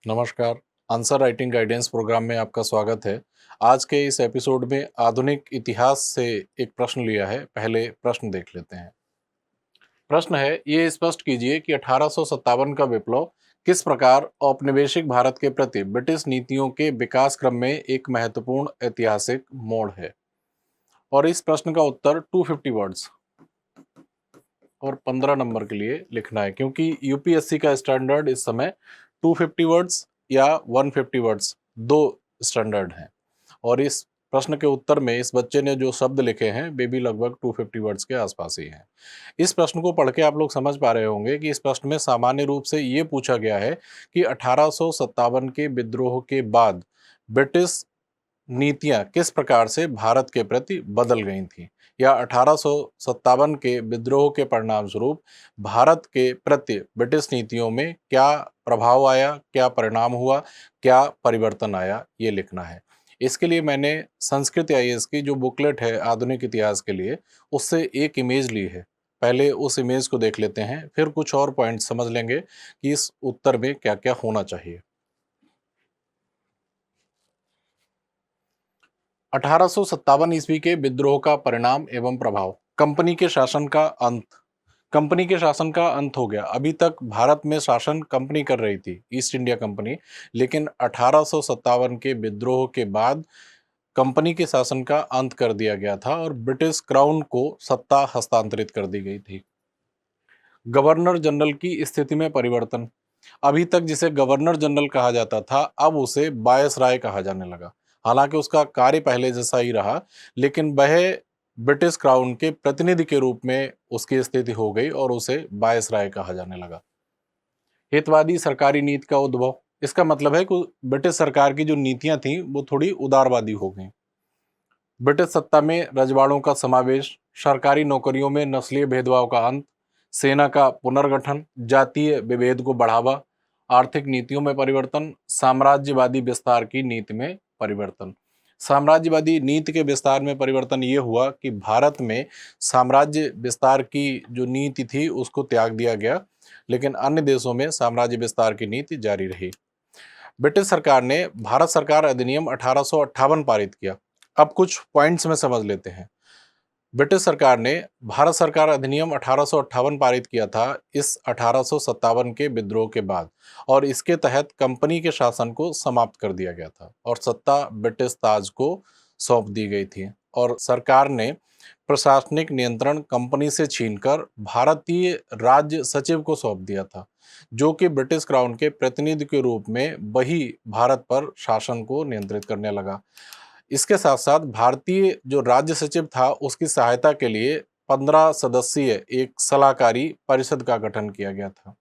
नमस्कार। Answer writing guidance programme में आपका स्वागत है। आज के इस एपिसोड में आधुनिक इतिहास से एक प्रश्न लिया है। पहले प्रश्न देख लेते हैं। प्रश्न है, ये स्पष्ट कीजिए कि 1857 का विप्लव किस प्रकार औपनिवेशिक भारत के प्रति ब्रिटिश नीतियों के विकास क्रम में एक महत्वपूर्ण ऐतिहासिक मोड़ है। और इस प्रश्न का उत्तर 250 वर्ड्स और 15 नंबर के लिए लिखना है, क्योंकि यूपीएससी का स्टैंडर्ड इस समय 250 वर्ड्स या 150 वर्ड्स दो स्टैंडर्ड हैं। और इस प्रश्न के उत्तर में इस बच्चे ने जो शब्द लिखे हैं वे भी लगभग 250 वर्ड्स के आसपास ही हैं। इस प्रश्न को पढ़ के आप लोग समझ पा रहे होंगे कि इस प्रश्न में सामान्य रूप से ये पूछा गया है कि 1857 के विद्रोह के बाद ब्रिटिश नीतियां किस प्रकार से भारत के प्रति बदल गई थीं, या 1857 के विद्रोह के परिणाम स्वरूप भारत के प्रति ब्रिटिश नीतियों में क्या प्रभाव आया, क्या परिणाम हुआ, क्या परिवर्तन आया, ये लिखना है। इसके लिए मैंने संस्कृत आईएएस की जो बुकलेट है आधुनिक इतिहास के लिए, उससे एक इमेज ली है। पहले उस इमेज को देख लेते हैं, फिर कुछ और पॉइंट समझ लेंगे कि इस उत्तर में क्या क्या होना चाहिए। 1857 ईस्वी के विद्रोह का परिणाम एवं प्रभाव। कंपनी के शासन का अंत हो गया। अभी तक भारत में शासन कंपनी कर रही थी, ईस्ट इंडिया कंपनी, लेकिन 1857 के विद्रोह के बाद कंपनी के शासन का अंत कर दिया गया था और ब्रिटिश क्राउन को सत्ता हस्तांतरित कर दी गई थी। गवर्नर जनरल की स्थिति में परिवर्तन। अभी तक जिसे गवर्नर जनरल कहा जाता था, अब उसे वायसराय कहा जाने लगा। हालांकि उसका कार्य पहले जैसा ही रहा, लेकिन वह ब्रिटिश क्राउन के प्रतिनिधि के रूप में उसकी स्थिति हो गई और उसे वायसराय कहा जाने लगा। हितवादी सरकारी नीति का उद्भव। इसका मतलब है कि ब्रिटिश सरकार की जो नीतियां थीं वो थोड़ी उदारवादी हो गई। ब्रिटिश सत्ता में रजवाड़ों का समावेश, सरकारी नौकरियों में नस्लीय भेदभाव का अंत, सेना का पुनर्गठन, जातीय विभेद को बढ़ावा, आर्थिक नीतियों में परिवर्तन, साम्राज्यवादी विस्तार की नीति में परिवर्तन। साम्राज्यवादी नीति के विस्तार में परिवर्तन ये हुआ कि भारत में साम्राज्य विस्तार की जो नीति थी उसको त्याग दिया गया, लेकिन अन्य देशों में साम्राज्य विस्तार की नीति जारी रही। ब्रिटिश सरकार ने भारत सरकार अधिनियम 1858 पारित किया। अब कुछ पॉइंट्स में समझ लेते हैं। ब्रिटिश सरकार ने भारत सरकार अधिनियम 1858 पारित किया था इस 1857 के विद्रोह के बाद, और इसके तहत कंपनी के शासन को समाप्त कर दिया गया था और सत्ता ब्रिटिश ताज को सौंप दी गई थी। और सरकार ने प्रशासनिक नियंत्रण कंपनी से छीनकर भारतीय राज्य सचिव को सौंप दिया था, जो कि ब्रिटिश क्राउन के प्रतिनिधि के रूप में वही भारत पर शासन को नियंत्रित करने लगा। इसके साथ साथ भारतीय जो राज्य सचिव था उसकी सहायता के लिए 15 सदस्यीय एक सलाहकारी परिषद का गठन किया गया था।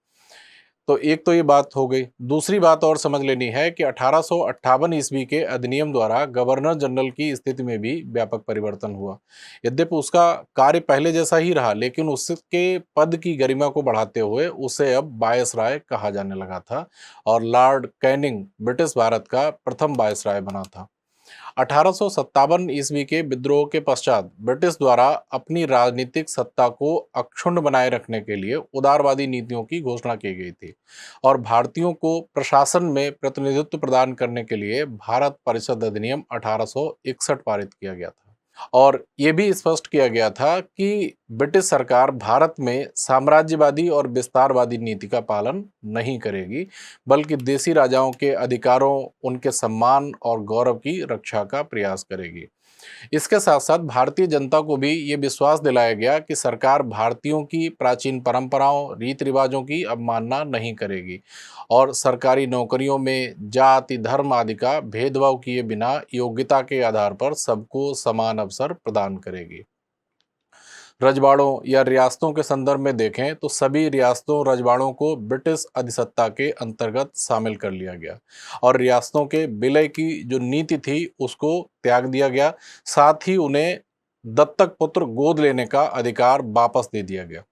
तो एक तो ये बात हो गई। दूसरी बात और समझ लेनी है कि 1858 ईस्वी के अधिनियम द्वारा गवर्नर जनरल की स्थिति में भी व्यापक परिवर्तन हुआ। यद्यपि उसका कार्य पहले जैसा ही रहा, लेकिन उसके पद की गरिमा को बढ़ाते हुए उसे अब वायसराय कहा जाने लगा था और लॉर्ड कैनिंग ब्रिटिश भारत का प्रथम वायसराय बना था। 1857 ईस्वी के विद्रोह के पश्चात ब्रिटिश द्वारा अपनी राजनीतिक सत्ता को अक्षुण्ण बनाए रखने के लिए उदारवादी नीतियों की घोषणा की गई थी और भारतीयों को प्रशासन में प्रतिनिधित्व प्रदान करने के लिए भारत परिषद अधिनियम 1861 पारित किया गया था। और ये भी स्पष्ट किया गया था कि ब्रिटिश सरकार भारत में साम्राज्यवादी और विस्तारवादी नीति का पालन नहीं करेगी, बल्कि देसी राजाओं के अधिकारों, उनके सम्मान और गौरव की रक्षा का प्रयास करेगी। इसके साथ साथ भारतीय जनता को भी ये विश्वास दिलाया गया कि सरकार भारतीयों की प्राचीन परंपराओं, रीति रिवाजों की अवमानना नहीं करेगी और सरकारी नौकरियों में जाति, धर्म आदि का भेदभाव किए बिना योग्यता के आधार पर सबको समान अवसर प्रदान करेगी। रजवाड़ों या रियासतों के संदर्भ में देखें तो सभी रियासतों, रजवाड़ों को ब्रिटिश अधिसत्ता के अंतर्गत शामिल कर लिया गया और रियासतों के विलय की जो नीति थी उसको त्याग दिया गया। साथ ही उन्हें दत्तक पुत्र गोद लेने का अधिकार वापस दे दिया गया।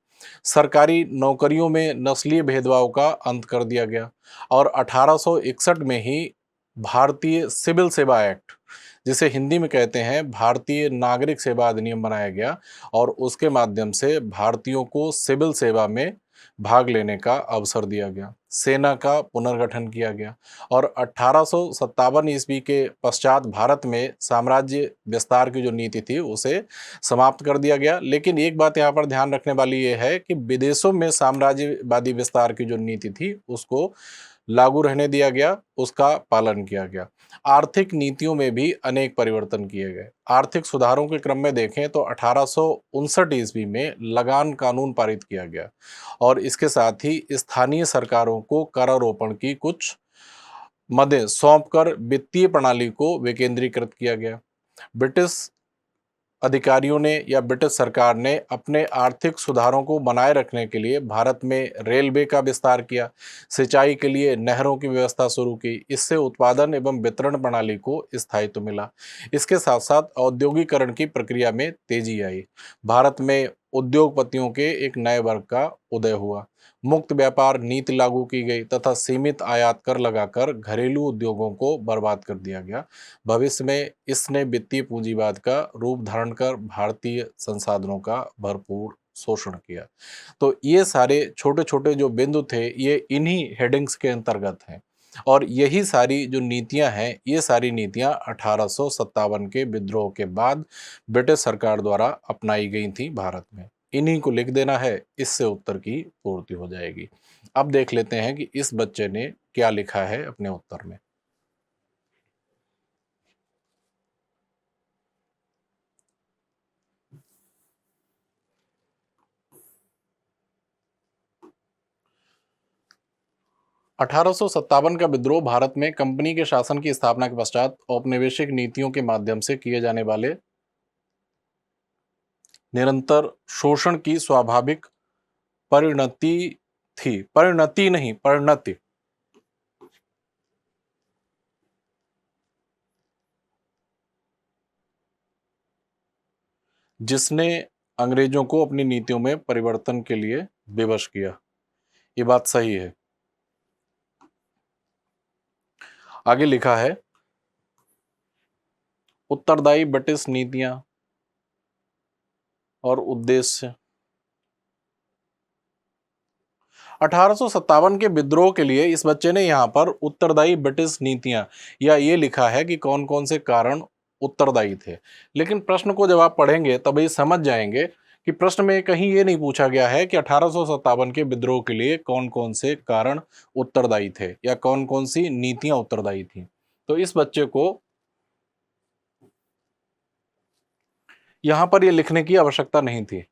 सरकारी नौकरियों में नस्लीय भेदभाव का अंत कर दिया गया और 1861 में ही भारतीय सिविल सेवा एक्ट, जिसे हिंदी में कहते हैं भारतीय नागरिक सेवा अधिनियम, बनाया गया और उसके माध्यम से भारतीयों को सिविल सेवा में भाग लेने का अवसर दिया गया, सेना का पुनर्गठन किया गया और 1857 ईस्वी के पश्चात भारत में साम्राज्य विस्तार की जो नीति थी उसे समाप्त कर दिया गया। लेकिन एक बात यहाँ पर ध्यान रखने वाली ये है कि विदेशों में साम्राज्यवादी विस्तार की जो नीति थी उसको लागू रहने दिया गया, उसका पालन किया गया। आर्थिक नीतियों में भी अनेक परिवर्तन किए गए। आर्थिक सुधारों के क्रम में देखें तो 1859 ईस्वी में लगान कानून पारित किया गया और इसके साथ ही स्थानीय सरकारों को करारोपण की कुछ मदें सौंपकर वित्तीय प्रणाली को विकेंद्रीकृत किया गया। ब्रिटिश अधिकारियों ने या ब्रिटिश सरकार ने अपने आर्थिक सुधारों को बनाए रखने के लिए भारत में रेलवे का विस्तार किया, सिंचाई के लिए नहरों की व्यवस्था शुरू की। इससे उत्पादन एवं वितरण प्रणाली को स्थायित्व मिला। इसके साथ साथ औद्योगिकरण की प्रक्रिया में तेजी आई। भारत में उद्योगपतियों के एक नए वर्ग का उदय हुआ। मुक्त व्यापार नीति लागू की गई तथा सीमित आयात कर लगाकर घरेलू उद्योगों को बर्बाद कर दिया गया। भविष्य में इसने वित्तीय पूंजीवाद का रूप धारण कर भारतीय संसाधनों का भरपूर शोषण किया। तो ये सारे छोटे छोटे जो बिंदु थे ये इन्हीं हेडिंग्स के अंतर्गत हैं और यही सारी जो नीतियां हैं ये सारी नीतियां 1857 के विद्रोह के बाद ब्रिटिश सरकार द्वारा अपनाई गई थी भारत में। इन्हीं को लिख देना है, इससे उत्तर की पूर्ति हो जाएगी। अब देख लेते हैं कि इस बच्चे ने क्या लिखा है अपने उत्तर में। 1857 का विद्रोह भारत में कंपनी के शासन की स्थापना के पश्चात औपनिवेशिक नीतियों के माध्यम से किए जाने वाले निरंतर शोषण की स्वाभाविक परिणति थी। परिणति नहीं, परिणति। जिसने अंग्रेजों को अपनी नीतियों में परिवर्तन के लिए विवश किया। ये बात सही है। आगे लिखा है उत्तरदायी ब्रिटिश नीतियां और उद्देश्य। 1857 के विद्रोह के लिए इस बच्चे ने यहां पर उत्तरदायी ब्रिटिश नीतियां या ये लिखा है कि कौन कौन से कारण उत्तरदायी थे। लेकिन प्रश्न को जब आप पढ़ेंगे तब ये समझ जाएंगे कि प्रश्न में कहीं ये नहीं पूछा गया है कि 1857 के विद्रोह के लिए कौन कौन से कारण उत्तरदायी थे या कौन कौन सी नीतियां उत्तरदायी थी। तो इस बच्चे को यहां पर यह लिखने की आवश्यकता नहीं थी।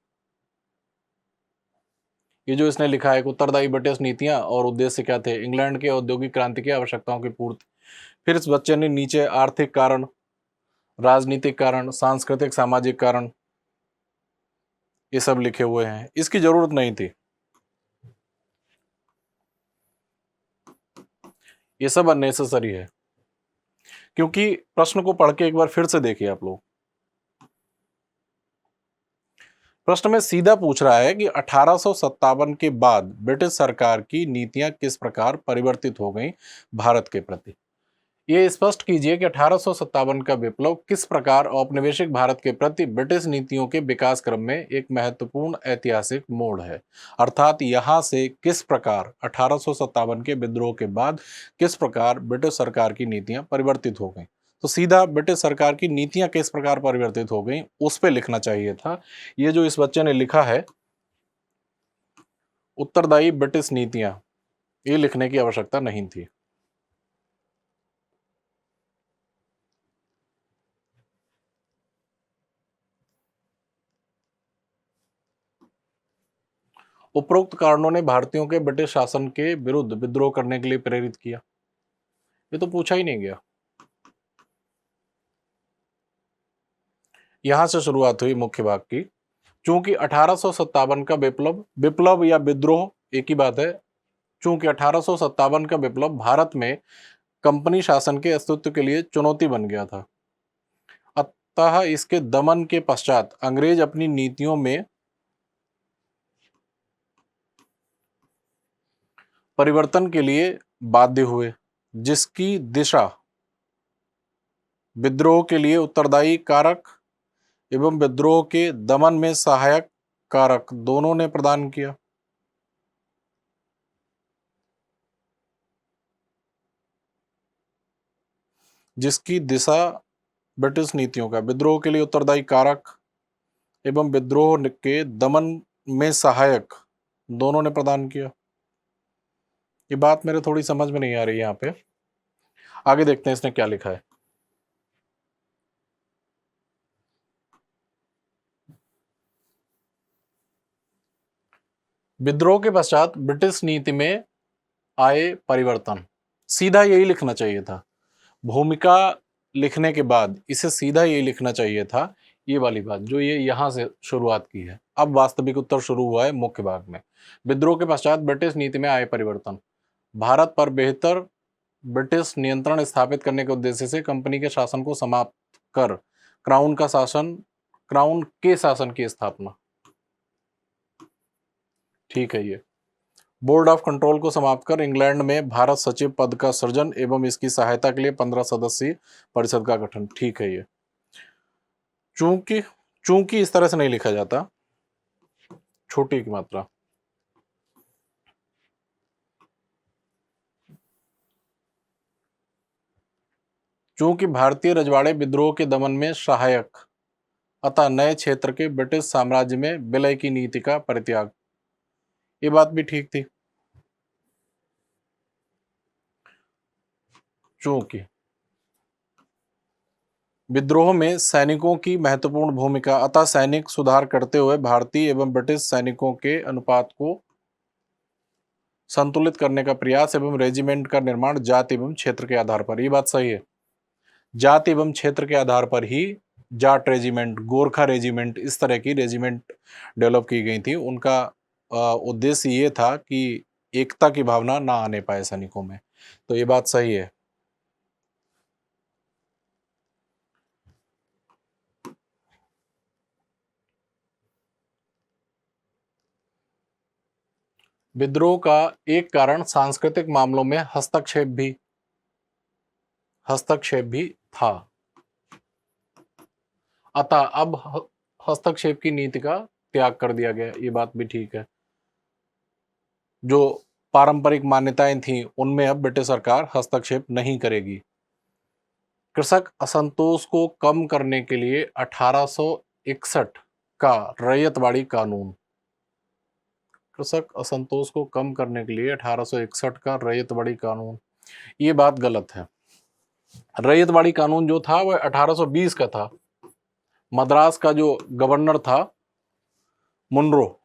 ये जो इसने लिखा है उत्तरदायी ब्रिटिश नीतियां और उद्देश्य क्या थे, इंग्लैंड के औद्योगिक क्रांति की आवश्यकताओं की पूर्ति। फिर इस बच्चे ने नीचे आर्थिक कारण, राजनीतिक कारण, सांस्कृतिक सामाजिक कारण ये सब लिखे हुए हैं। इसकी जरूरत नहीं थी, ये सब अननेसेसरी है। क्योंकि प्रश्न को पढ़ के एक बार फिर से देखिए आप लोग। प्रश्न में सीधा पूछ रहा है कि 1857 के बाद ब्रिटिश सरकार की नीतियां किस प्रकार परिवर्तित हो गईं भारत के प्रति। ये स्पष्ट कीजिए कि 1857 का विप्लव किस प्रकार औपनिवेशिक भारत के प्रति ब्रिटिश नीतियों के विकास क्रम में एक महत्वपूर्ण ऐतिहासिक मोड़ है। अर्थात यहां से किस प्रकार 1857 के विद्रोह के बाद किस प्रकार ब्रिटिश सरकार की नीतियां परिवर्तित हो गईं। तो सीधा ब्रिटिश सरकार की नीतियां किस प्रकार परिवर्तित हो गईं उस पर लिखना चाहिए था। ये जो इस बच्चे ने लिखा है उत्तरदायी ब्रिटिश नीतियां, ये लिखने की आवश्यकता नहीं थी। उपरोक्त कारणों ने भारतीयों के ब्रिटिश शासन के विरुद्ध विद्रोह करने के लिए प्रेरित किया। ये तो पूछा ही नहीं गया। यहां से शुरुआत हुई मुख्य भाग की। चूंकि 1857 का विप्लव, विप्लव या विद्रोह एक ही बात है। चूंकि 1857 का विप्लव भारत में कंपनी शासन के अस्तित्व के लिए चुनौती बन गया था, अतः इसके दमन के पश्चात अंग्रेज अपनी नीतियों में परिवर्तन के लिए बाध्य हुए, जिसकी दिशा विद्रोह के लिए उत्तरदायी कारक एवं विद्रोह के दमन में सहायक कारक दोनों ने प्रदान किया। जिसकी दिशा ब्रिटिश नीतियों का विद्रोह के लिए उत्तरदायी कारक एवं विद्रोह के दमन में सहायक दोनों ने प्रदान किया। ये बात मेरे थोड़ी समझ में नहीं आ रही है यहाँ पे। आगे देखते हैं इसने क्या लिखा है। विद्रोह के पश्चात ब्रिटिश नीति में आए परिवर्तन, सीधा यही लिखना चाहिए था। भूमिका लिखने के बाद इसे सीधा यही लिखना चाहिए था, ये वाली बात जो ये यहां से शुरुआत की है। अब वास्तविक उत्तर शुरू हुआ है मुख्य भाग में। विद्रोह के पश्चात ब्रिटिश नीति में आए परिवर्तन, भारत पर बेहतर ब्रिटिश नियंत्रण स्थापित करने के उद्देश्य से कंपनी के शासन को समाप्त कर क्राउन के शासन की स्थापना। ठीक है। ये बोर्ड ऑफ कंट्रोल को समाप्त कर इंग्लैंड में भारत सचिव पद का सृजन एवं इसकी सहायता के लिए 15 सदस्यीय परिषद का गठन। ठीक है। ये चूंकि चूंकि इस तरह से नहीं लिखा जाता, छोटी की मात्रा। चूंकि भारतीय रजवाड़े विद्रोह के दमन में सहायक, अतः नए क्षेत्र के ब्रिटिश साम्राज्य में विलय की नीति का परित्याग। ये बात भी ठीक थी। चूंकि विद्रोह में सैनिकों की महत्वपूर्ण भूमिका, अतः सैनिक सुधार करते हुए भारतीय एवं ब्रिटिश सैनिकों के अनुपात को संतुलित करने का प्रयास एवं रेजिमेंट का निर्माण जाति एवं क्षेत्र के आधार पर। ये बात सही है। जाति एवं क्षेत्र के आधार पर ही जाट रेजिमेंट, गोरखा रेजिमेंट, इस तरह की रेजिमेंट डेवलप की गई थी। उनका उद्देश्य ये था कि एकता की भावना ना आने पाए सैनिकों में। तो ये बात सही है। विद्रोह का एक कारण सांस्कृतिक मामलों में हस्तक्षेप भी था, अतः अब हस्तक्षेप की नीति का त्याग कर दिया गया। ये बात भी ठीक है। जो पारंपरिक मान्यताएं थी उनमें अब ब्रिटिश सरकार हस्तक्षेप नहीं करेगी। कृषक असंतोष को कम करने के लिए 1861 का रैयतवाड़ी कानून, कृषक असंतोष को कम करने के लिए 1861 का रैयतवाड़ी कानून, ये बात गलत है। रैयतवाड़ी कानून जो था वह 1820 का था। मद्रास का जो गवर्नर था मुनरो,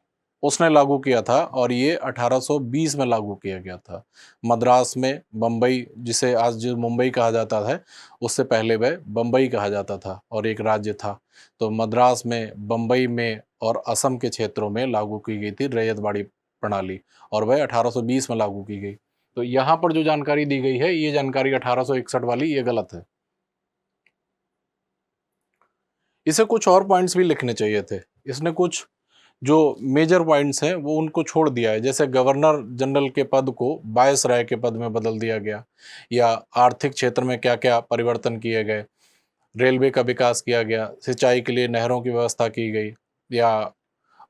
उसने लागू किया था और ये 1820 में लागू किया गया था। मद्रास में बम्बई, जिसे आज जो मुंबई कहा जाता है, उससे पहले वह बम्बई कहा जाता था और एक राज्य था। तो मद्रास में, बम्बई में और असम के क्षेत्रों में लागू की गई थी रैयतवाड़ी प्रणाली और वह 1820 में लागू की गई। तो यहाँ पर जो जानकारी दी गई है, ये जानकारी 1861 वाली, ये गलत है। इसे कुछ और पॉइंट्स भी लिखने चाहिए थे। इसने कुछ जो मेजर पॉइंट्स हैं वो उनको छोड़ दिया है, जैसे गवर्नर जनरल के पद को वायसराय के पद में बदल दिया गया, या आर्थिक क्षेत्र में क्या क्या परिवर्तन किए गए, रेलवे का विकास किया गया, सिंचाई के लिए नहरों की व्यवस्था की गई, या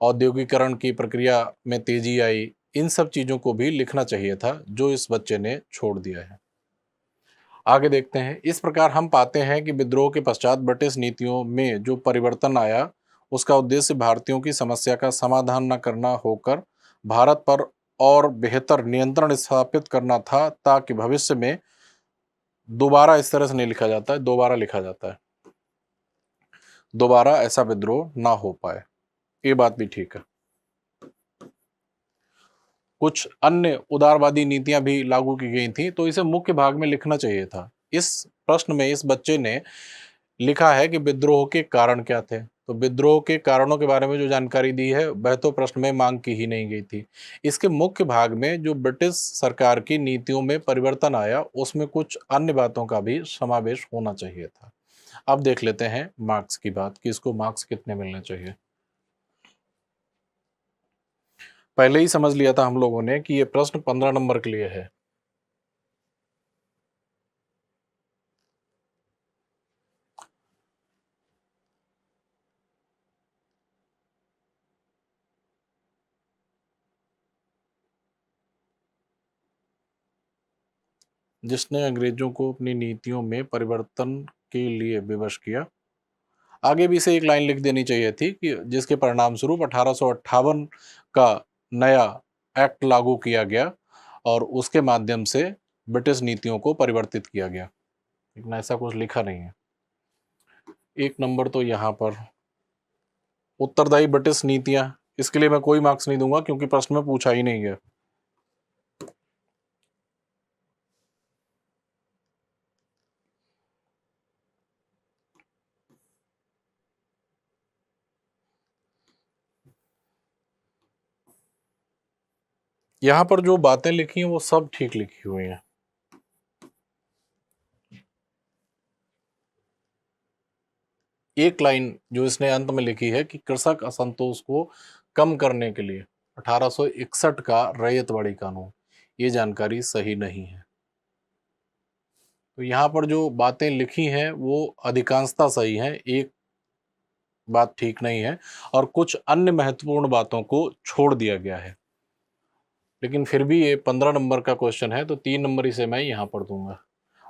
औद्योगिकरण की प्रक्रिया में तेजी आई। इन सब चीज़ों को भी लिखना चाहिए था, जो इस बच्चे ने छोड़ दिया है। आगे देखते हैं। इस प्रकार हम पाते हैं कि विद्रोह के पश्चात ब्रिटिश नीतियों में जो परिवर्तन आया, उसका उद्देश्य भारतीयों की समस्या का समाधान न करना होकर भारत पर और बेहतर नियंत्रण स्थापित करना था, ताकि भविष्य में दोबारा, इस तरह से नहीं लिखा जाता है, दोबारा लिखा जाता है, दोबारा ऐसा विद्रोह ना हो पाए। ये बात भी ठीक है। कुछ अन्य उदारवादी नीतियां भी लागू की गई थी, तो इसे मुख्य भाग में लिखना चाहिए था। इस प्रश्न में इस बच्चे ने लिखा है कि विद्रोह के कारण क्या थे। तो विद्रोह के कारणों के बारे में जो जानकारी दी है वह तो प्रश्न में मांग की ही नहीं गई थी। इसके मुख्य भाग में जो ब्रिटिश सरकार की नीतियों में परिवर्तन आया, उसमें कुछ अन्य बातों का भी समावेश होना चाहिए था। अब देख लेते हैं मार्क्स की बात, कि इसको मार्क्स कितने मिलने चाहिए। पहले ही समझ लिया था हम लोगों ने कि यह प्रश्न 15 नंबर के लिए है। जिसने अंग्रेजों को अपनी नीतियों में परिवर्तन के लिए विवश किया। आगे भी इसे एक लाइन लिख देनी चाहिए थी कि जिसके परिणाम स्वरूप 1858 का नया एक्ट लागू किया गया और उसके माध्यम से ब्रिटिश नीतियों को परिवर्तित किया गया। लेकिन ऐसा कुछ लिखा नहीं है। एक नंबर तो यहाँ पर उत्तरदायी ब्रिटिश नीतियां, इसके लिए मैं कोई मार्क्स नहीं दूंगा क्योंकि प्रश्न में पूछा ही नहीं गया। यहां पर जो बातें लिखी हैं वो सब ठीक लिखी हुई हैं। एक लाइन जो इसने अंत में लिखी है कि कृषक असंतोष को कम करने के लिए 1861 का रैयतवाड़ी कानून, ये जानकारी सही नहीं है। तो यहाँ पर जो बातें लिखी हैं वो अधिकांशतः सही हैं, एक बात ठीक नहीं है और कुछ अन्य महत्वपूर्ण बातों को छोड़ दिया गया है। लेकिन फिर भी ये 15 नंबर का क्वेश्चन है तो 3 नंबर इसे मैं यहाँ पर दूंगा।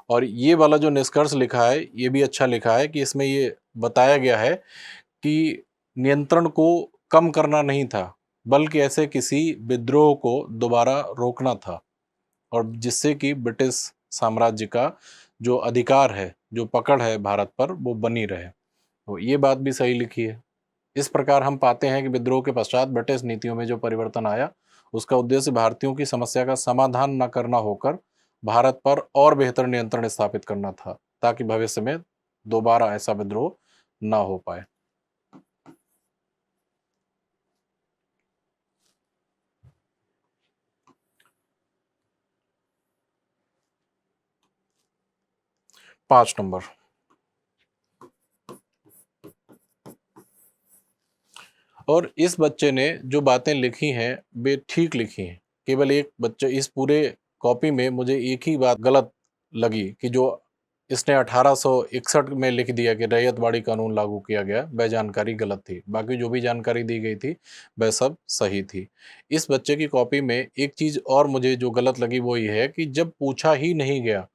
और ये वाला जो निष्कर्ष लिखा है ये भी अच्छा लिखा है कि इसमें ये बताया गया है कि नियंत्रण को कम करना नहीं था बल्कि ऐसे किसी विद्रोह को दोबारा रोकना था और जिससे कि ब्रिटिश साम्राज्य का जो अधिकार है, जो पकड़ है भारत पर, वो बनी रहे। तो ये बात भी सही लिखी है। इस प्रकार हम पाते हैं कि विद्रोह के पश्चात ब्रिटिश नीतियों में जो परिवर्तन आया उसका उद्देश्य भारतीयों की समस्या का समाधान न करना होकर भारत पर और बेहतर नियंत्रण स्थापित करना था ताकि भविष्य में दोबारा ऐसा विद्रोह ना हो पाए। पांच नंबर, और इस बच्चे ने जो बातें लिखी हैं वे ठीक लिखी हैं। केवल एक बच्चे, इस पूरे कॉपी में मुझे एक ही बात गलत लगी कि जो इसने 1861 में लिख दिया कि रैयतवाड़ी कानून लागू किया गया, वह जानकारी गलत थी। बाकी जो भी जानकारी दी गई थी वह सब सही थी। इस बच्चे की कॉपी में एक चीज़ और मुझे जो गलत लगी वो ये है कि जब पूछा ही नहीं गया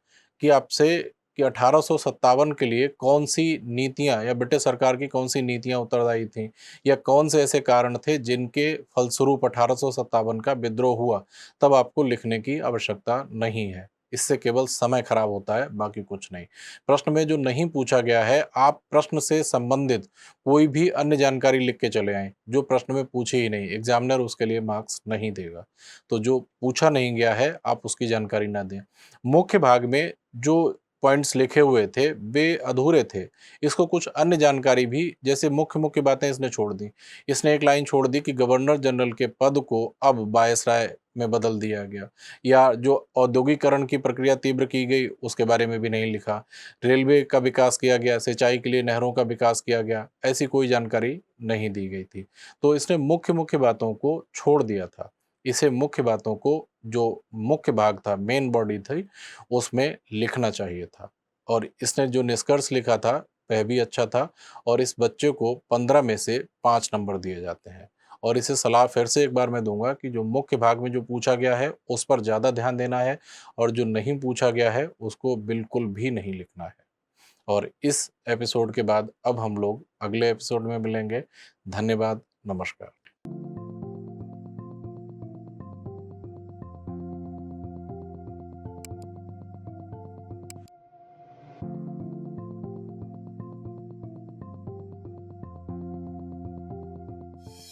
कि आपसे कि 1857 के लिए कौन सी नीतियां या ब्रिटिश सरकार की कौन सी नीतियां उत्तरदायी थीं या कौन से ऐसे कारण थे जिनके फलस्वरूप 1857 का विद्रोह हुआ, तब आपको लिखने की आवश्यकता नहीं है। इससे केवल समय खराब होता है, बाकी कुछ नहीं। प्रश्न में जो नहीं पूछा गया है, आप प्रश्न से संबंधित कोई भी अन्य जानकारी लिख के चले आएं जो प्रश्न में पूछे ही नहीं, एग्जामिनर उसके लिए मार्क्स नहीं देगा। तो जो पूछा नहीं गया है आप उसकी जानकारी ना दें। मुख्य भाग में जो पॉइंट्स लिखे हुए थे वे अधूरे थे। इसको कुछ अन्य जानकारी भी, जैसे मुख्य मुख्य बातें इसने छोड़ दी। इसने एक लाइन छोड़ दी कि गवर्नर जनरल के पद को अब वायसराय में बदल दिया गया, या जो औद्योगिकरण की प्रक्रिया तीव्र की गई उसके बारे में भी नहीं लिखा। रेलवे का विकास किया गया, सिंचाई के लिए नहरों का विकास किया गया, ऐसी कोई जानकारी नहीं दी गई थी। तो इसने मुख्य मुख्य बातों को छोड़ दिया था। इसे मुख्य बातों को, जो मुख्य भाग था, मेन बॉडी थी, उसमें लिखना चाहिए था। और इसने जो निष्कर्ष लिखा था वह भी अच्छा था और इस बच्चे को 15 में से 5 नंबर दिए जाते हैं। और इसे सलाह फिर से एक बार मैं दूंगा कि जो मुख्य भाग में जो पूछा गया है उस पर ज़्यादा ध्यान देना है और जो नहीं पूछा गया है उसको बिल्कुल भी नहीं लिखना है। और इस एपिसोड के बाद अब हम लोग अगले एपिसोड में मिलेंगे। धन्यवाद, नमस्कार।